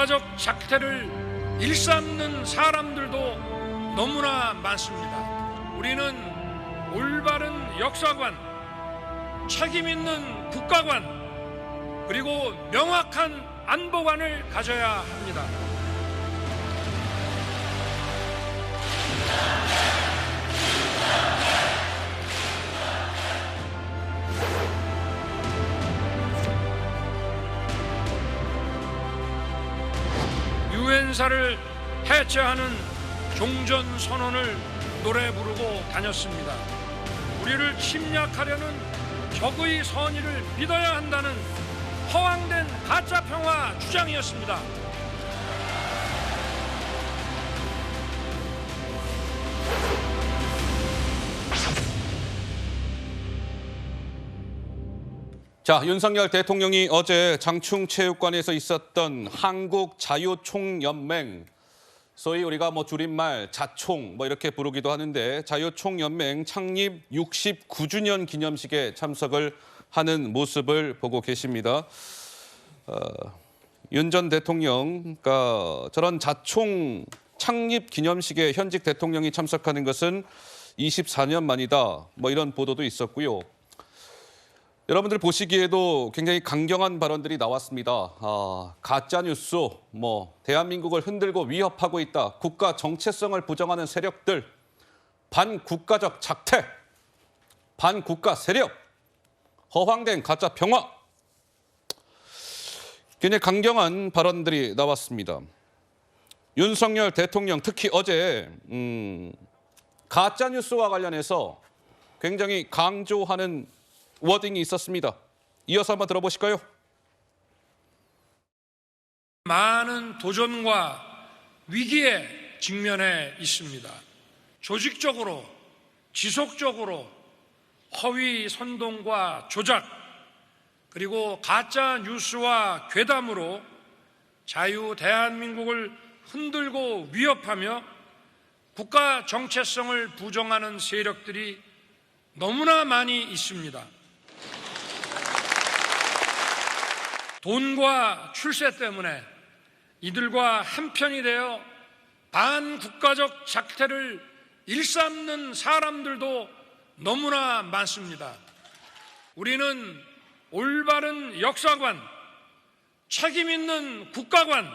국가적 작태를 일삼는 사람들도 너무나 많습니다. 우리는 올바른 역사관, 책임 있는 국가관, 그리고 명확한 안보관을 가져야 합니다. 유엔사를 해체하는 종전선언을 노래 부르고 다녔습니다. 우리를 침략하려는 적의 선의를 믿어야 한다는 허황된 가짜평화 주장이었습니다. 자, 윤석열 대통령이 어제 장충체육관에서 있었던 한국자유총연맹, 소위 우리가 줄임말 자총 이렇게 부르기도 하는데 자유총연맹 창립 69주년 기념식에 참석을 하는 모습을 보고 계십니다. 윤 전 대통령과 저런 자총 창립 기념식에 현직 대통령이 참석하는 것은 24년 만이다. 이런 보도도 있었고요. 여러분들 보시기에도 굉장히 강경한 발언들이 나왔습니다. 가짜 뉴스, 대한민국을 흔들고 위협하고 있다. 국가 정체성을 부정하는 세력들, 반국가적 작태, 반국가 세력, 허황된 가짜 평화. 굉장히 강경한 발언들이 나왔습니다. 윤석열 대통령 특히 어제 가짜 뉴스와 관련해서 굉장히 강조하는 워딩이 있었습니다. 이어서 한번 들어보실까요? 많은 도전과 위기에 직면해 있습니다. 조직적으로, 지속적으로 허위 선동과 조작, 그리고 가짜 뉴스와 괴담으로 자유 대한민국을 흔들고 위협하며 국가 정체성을 부정하는 세력들이 너무나 많이 있습니다. 돈과 출세 때문에 이들과 한편이 되어 반국가적 작태를 일삼는 사람들도 너무나 많습니다. 우리는 올바른 역사관, 책임 있는 국가관,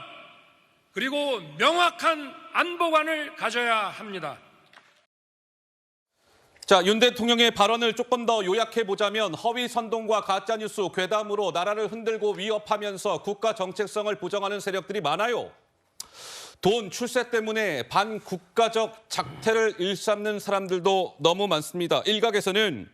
그리고 명확한 안보관을 가져야 합니다. 자, 윤 대통령의 발언을 조금 더 요약해 보자면 허위 선동과 가짜 뉴스, 괴담으로 나라를 흔들고 위협하면서 국가 정체성을 부정하는 세력들이 많아요. 돈, 출세 때문에 반국가적 작태를 일삼는 사람들도 너무 많습니다. 일각에서는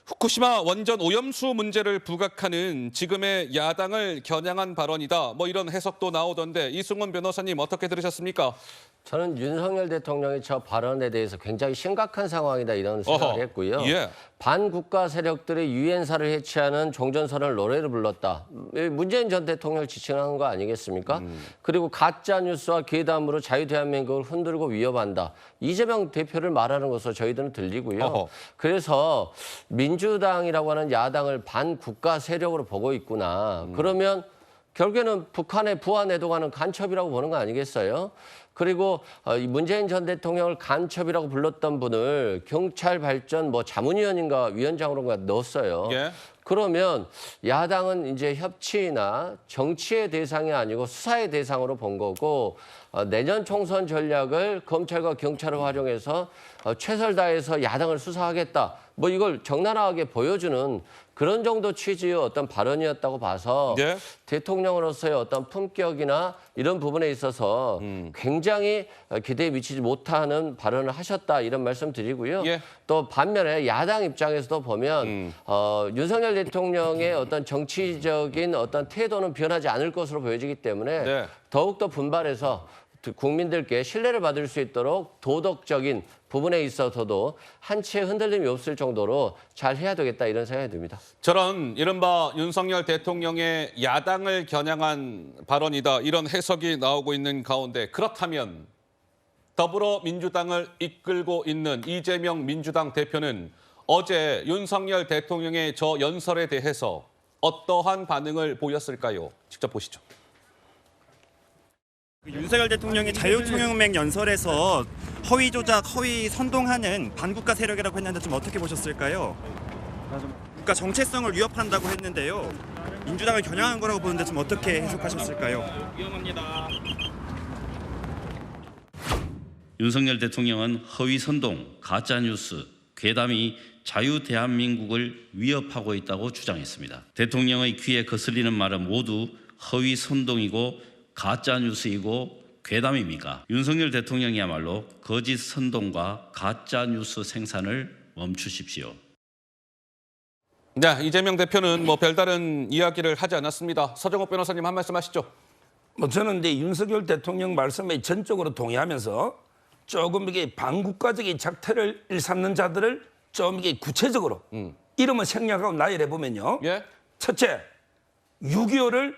후쿠시마 원전 오염수 문제를 부각하는 지금의 야당을 겨냥한 발언이다. 이런 해석도 나오던데 이승훈 변호사님 어떻게 들으셨습니까? 저는 윤석열 대통령의 저 발언에 대해서 굉장히 심각한 상황이다 이런 생각을 했고요. 예. 반국가 세력들의 유엔사를 해체하는 종전선언을 노래를 불렀다. 문재인 전 대통령을 지칭하는 거 아니겠습니까? 그리고 가짜 뉴스와 괴담으로 자유대한민국을 흔들고 위협한다. 이재명 대표를 말하는 것으로 저희들은 들리고요. 그래서 민주당이라고 하는 야당을 반국가 세력으로 보고 있구나. 그러면 결국에는 북한의 부안해독하는 간첩이라고 보는 거 아니겠어요? 그리고 문재인 전 대통령을 간첩이라고 불렀던 분을 경찰 발전 자문위원인가 위원장으로 넣었어요. 예. 그러면 야당은 이제 협치나 정치의 대상이 아니고 수사의 대상으로 본 거고 내년 총선 전략을 검찰과 경찰을 활용해서 최선을 다해서 야당을 수사하겠다. 이걸 적나라하게 보여주는 그런 정도 취지의 어떤 발언이었다고 봐서 네. 대통령으로서의 어떤 품격이나 이런 부분에 있어서 굉장히 기대에 미치지 못하는 발언을 하셨다 이런 말씀 드리고요. 예. 또 반면에 야당 입장에서도 보면 윤석열 대통령의 어떤 정치적인 어떤 태도는 변하지 않을 것으로 보여지기 때문에 네. 더욱더 분발해서 국민들께 신뢰를 받을 수 있도록 도덕적인 부분에 있어서도 한치의 흔들림이 없을 정도로 잘 해야 되겠다 이런 생각이 듭니다. 저런 이른바 윤석열 대통령의 야당을 겨냥한 발언이다 이런 해석이 나오고 있는 가운데 그렇다면 더불어민주당을 이끌고 있는 이재명 민주당 대표는 어제 윤석열 대통령의 저 연설에 대해서 어떠한 반응을 보였을까요? 직접 보시죠. 윤석열 대통령이 자유통일연맹 연설에서 허위 조작, 허위 선동하는 반국가 세력이라고 했는데 좀 어떻게 보셨을까요? 국가 정체성을 위협한다고 했는데요. 민주당을 겨냥한 거라고 보는데 좀 어떻게 해석하셨을까요? 윤석열 대통령은 허위 선동, 가짜 뉴스, 괴담이 자유 대한민국을 위협하고 있다고 주장했습니다. 대통령의 귀에 거슬리는 말은 모두 허위 선동이고 가짜 뉴스이고 괴담입니까? 윤석열 대통령이야말로 거짓 선동과 가짜 뉴스 생산을 멈추십시오. 네, 이재명 대표는 뭐 별다른 이야기를 하지 않았습니다. 서정욱 변호사님 한 말씀 하시죠. 뭐 저는 이제 윤석열 대통령 말씀에 전적으로 동의하면서 조금 이게 반국가적인 작태를 일삼는 자들을 좀 이게 구체적으로 이름을 생략하고 나열해 보면요. 예. 첫째, 6.25를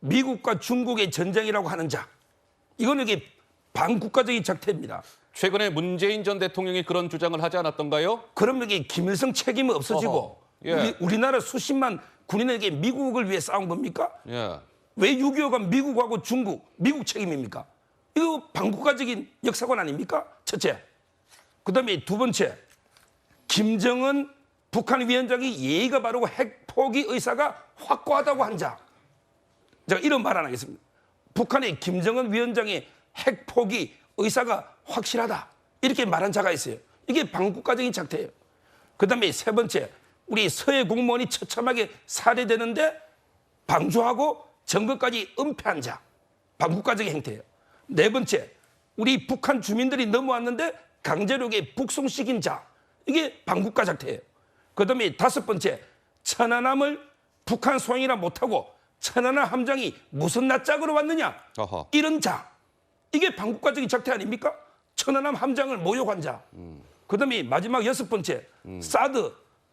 미국과 중국의 전쟁이라고 하는 자. 이건 이게 반국가적인 작태입니다. 최근에 문재인 전 대통령이 그런 주장을 하지 않았던가요? 그러면 이게 김일성 책임은 없어지고 어허, 예. 우리나라 수십만 군인에게 미국을 위해 싸운 겁니까? 예. 왜 6.25가 미국하고 중국, 미국 책임입니까? 이거 반국가적인 역사관 아닙니까? 첫째. 그다음에 두 번째. 김정은 북한 위원장이 예의가 바르고 핵 포기 의사가 확고하다고 한 자. 제가 이런 말 안 하겠습니다. 북한의 김정은 위원장의 핵 포기 의사가 확실하다. 이렇게 말한 자가 있어요. 이게 반국가적인 작태예요. 그다음에 세 번째. 우리 서해 공무원이 처참하게 살해되는데 방조하고 증거까지 은폐한 자. 반국가적인 행태예요. 네 번째. 우리 북한 주민들이 넘어왔는데 강제로 북송시킨 자. 이게 반국가 작태예요. 그다음에 다섯 번째. 천안함을 북한 소행이라 못하고 천안함 함장이 무슨 낯짝으로 왔느냐. 어허. 이런 자. 이게 반국가적인 작태 아닙니까? 천안함 함장을 모욕한 자. 그다음에 마지막 여섯 번째.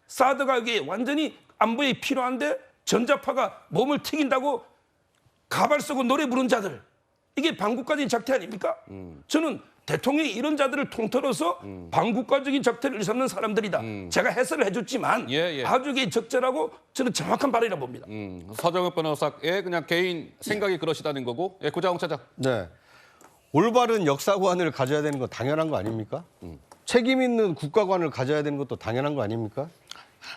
사드가 이게 완전히 안보에 필요한데 전자파가 몸을 튀긴다고 가발 쓰고 노래 부른 자들. 이게 반국가적인 작태 아닙니까? 저는 대통령이 이런 자들을 통틀어서 반국가적인 작태를 일삼는 사람들이다. 제가 해설을 해줬지만 예, 예. 아주 적절하고 저는 정확한 발언이라고 봅니다. 서정욱 변호사의 그냥 개인 생각이 그러시다는 거고. 예, 구자홍 차장. 네. 올바른 역사관을 가져야 되는 건 당연한 거 아닙니까? 책임 있는 국가관을 가져야 되는 것도 당연한 거 아닙니까?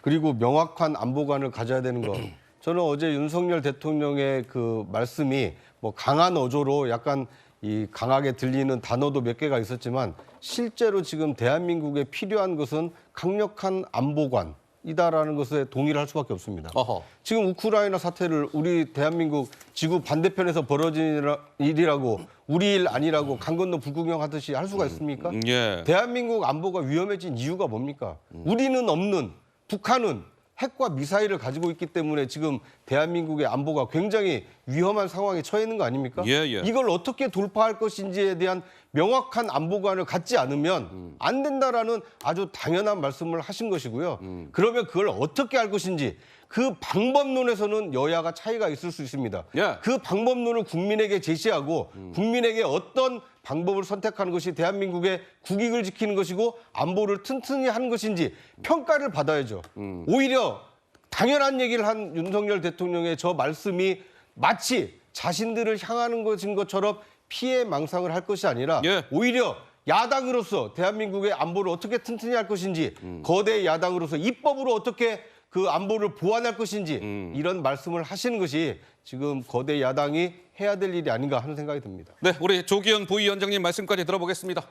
그리고 명확한 안보관을 가져야 되는 거. 저는 어제 윤석열 대통령의 그 말씀이 뭐 강한 어조로 약간 이 강하게 들리는 단어도 몇 개가 있었지만 실제로 지금 대한민국에 필요한 것은 강력한 안보관이다라는 것에 동의를 할 수밖에 없습니다. 어허. 지금 우크라이나 사태를 우리 대한민국 지구 반대편에서 벌어진 일이라고 우리 일 아니라고 강 건너 불구경 하듯이 할 수가 있습니까? 예. 대한민국 안보가 위험해진 이유가 뭡니까? 우리는 없는 북한은 핵과 미사일을 가지고 있기 때문에 지금 대한민국의 안보가 굉장히 위험한 상황에 처해 있는 거 아닙니까? 예, 예. 이걸 어떻게 돌파할 것인지에 대한 명확한 안보관을 갖지 않으면 안 된다라는 아주 당연한 말씀을 하신 것이고요. 그러면 그걸 어떻게 할 것인지 그 방법론에서는 여야가 차이가 있을 수 있습니다. 예. 그 방법론을 국민에게 제시하고 국민에게 어떤 방법을 선택하는 것이 대한민국의 국익을 지키는 것이고 안보를 튼튼히 하는 것인지 평가를 받아야죠. 오히려 당연한 얘기를 한 윤석열 대통령의 저 말씀이 마치 자신들을 향하는 것인 것처럼 피해망상을 할 것이 아니라 예. 오히려 야당으로서 대한민국의 안보를 어떻게 튼튼히 할 것인지 거대 야당으로서 입법으로 어떻게 그 안보를 보완할 것인지 이런 말씀을 하시는 것이 지금 거대 야당이 해야 될 일이 아닌가 하는 생각이 듭니다. 네, 우리 조기현 부위원장님 말씀까지 들어보겠습니다.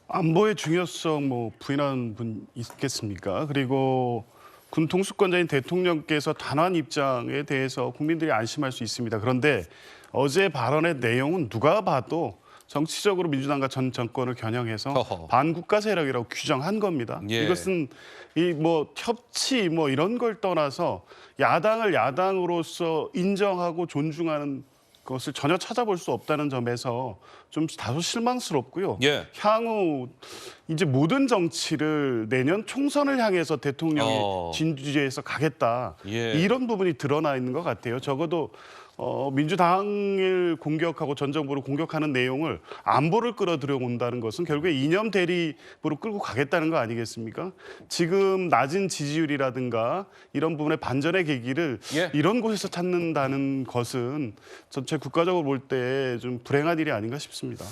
안보의 중요성 뭐 부인하는 분 있겠습니까? 그리고 군 통수권자인 대통령께서 단호한 입장에 대해서 국민들이 안심할 수 있습니다. 그런데 어제 발언의 내용은 누가 봐도 정치적으로 민주당과 전 정권을 겨냥해서 허허. 반국가 세력이라고 규정한 겁니다. 예. 이것은 이 뭐 협치 뭐 이런 걸 떠나서 야당을 야당으로서 인정하고 존중하는 것을 전혀 찾아볼 수 없다는 점에서 좀 다소 실망스럽고요. 예. 향후 이제 모든 정치를 내년 총선을 향해서 대통령이 진주지에서 가겠다. 예. 이런 부분이 드러나 있는 것 같아요. 적어도 민주당을 공격하고 전 정부를 공격하는 내용을 안보를 끌어들여온다는 것은 결국에 이념 대립으로 끌고 가겠다는 거 아니겠습니까? 지금 낮은 지지율이라든가 이런 부분의 반전의 계기를 예. 이런 곳에서 찾는다는 것은 전체 국가적으로 볼 때 좀 불행한 일이 아닌가 싶습니다.